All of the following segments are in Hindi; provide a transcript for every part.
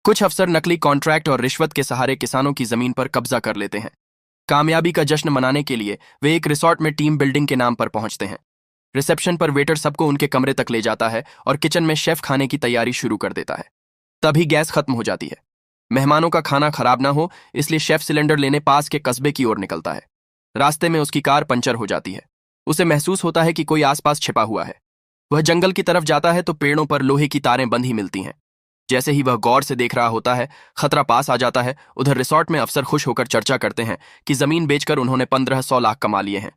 कुछ अफसर नकली कॉन्ट्रैक्ट और रिश्वत के सहारे किसानों की जमीन पर कब्जा कर लेते हैं। कामयाबी का जश्न मनाने के लिए वे एक रिसोर्ट में टीम बिल्डिंग के नाम पर पहुंचते हैं। रिसेप्शन पर वेटर सबको उनके कमरे तक ले जाता है और किचन में शेफ खाने की तैयारी शुरू कर देता है। तभी गैस खत्म हो जाती है। मेहमानों का खाना खराब ना हो इसलिए शेफ सिलेंडर लेने पास के कस्बे की ओर निकलता है। रास्ते में उसकी कार पंचर हो जाती है। उसे महसूस होता है कि कोई आसपास छिपा हुआ है। वह जंगल की तरफ जाता है तो पेड़ों पर लोहे की तारें बंधी मिलती हैं। जैसे ही वह गौर से देख रहा होता है, खतरा पास आ जाता है। उधर रिसोर्ट में अफसर खुश होकर चर्चा करते हैं कि जमीन बेचकर उन्होंने 1500 लाख कमा लिए हैं।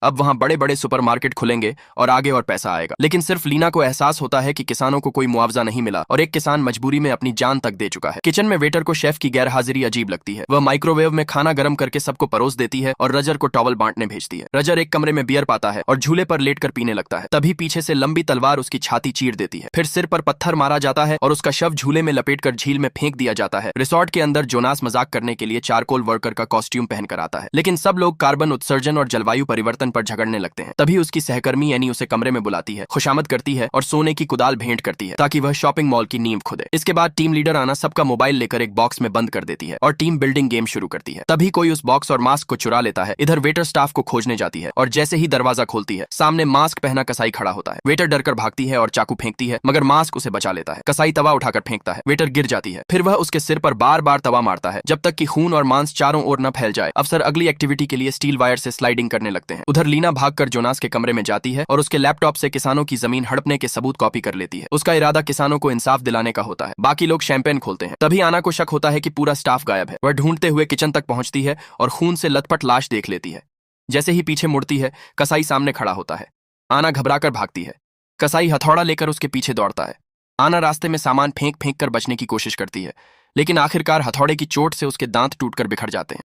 अब वहां बड़े बड़े सुपरमार्केट खुलेंगे और आगे और पैसा आएगा। लेकिन सिर्फ लीना को एहसास होता है कि किसानों को कोई मुआवजा नहीं मिला और एक किसान मजबूरी में अपनी जान तक दे चुका है। किचन में वेटर को शेफ की गैरहाजिरी अजीब लगती है। वह माइक्रोवेव में खाना गर्म करके सबको परोस देती है और रजर को टॉवल बांटने भेजती है। रजर एक कमरे में बियर पाता है और झूले पर लेटकर पीने लगता है। तभी पीछे से लंबी तलवार उसकी छाती चीर देती है। फिर सिर पर पत्थर मारा जाता है और उसका शव झूले में लपेटकर झील में फेंक दिया जाता है। रिसोर्ट के अंदर जोनास मजाक करने के लिए चारकोल वर्कर का कॉस्ट्यूम पहनकर आता है, लेकिन सब लोग कार्बन उत्सर्जन और जलवायु परिवर्तन पर झगड़ने लगते हैं। तभी उसकी सहकर्मी एनी उसे कमरे में बुलाती है, खुशामद करती है और सोने की कुदाल भेंट करती है ताकि वह शॉपिंग मॉल की नींव खोदे। इसके बाद टीम लीडर आना सबका मोबाइल लेकर एक बॉक्स में बंद कर देती है और टीम बिल्डिंग गेम शुरू करती है। तभी कोई उस बॉक्स और मास्क को चुरा लेता है। इधर वेटर स्टाफ को खोजने जाती है और जैसे ही दरवाजा खोलती है, सामने मास्क पहना कसाई खड़ा होता है। वेटर डरकर भागती है और चाकू फेंकती है, मगर मास्क उसे बचा लेता है। कसाई तवा उठाकर फेंकता है, वेटर गिर जाती है। फिर वह उसके सिर पर बार बार तवा मारता है जब तक कि खून और मांस चारों ओर न फैल जाए। अफसर अगली एक्टिविटी के लिए स्टील वायर से स्लाइडिंग करने लगते हैं। उधर लीना भागकर जोनास के कमरे में जाती है और उसके लैपटॉप से किसानों की जमीन हड़पने के सबूत कॉपी कर लेती है। उसका इरादा किसानों को इंसाफ दिलाने का होता है। बाकी लोग शैंपेन खोलते हैं। तभी आना को शक होता है कि पूरा स्टाफ गायब है। वह ढूंढते हुए किचन तक पहुंचती है और खून से लथपथ लाश देख लेती है। जैसे ही पीछे मुड़ती है, कसाई सामने खड़ा होता है। आना घबराकर भागती है। कसाई हथौड़ा लेकर उसके पीछे दौड़ता है। आना रास्ते में सामान फेंक फेंक कर बचने की कोशिश करती है, लेकिन आखिरकार हथौड़े की चोट से उसके दांत टूटकर बिखर जाते हैं।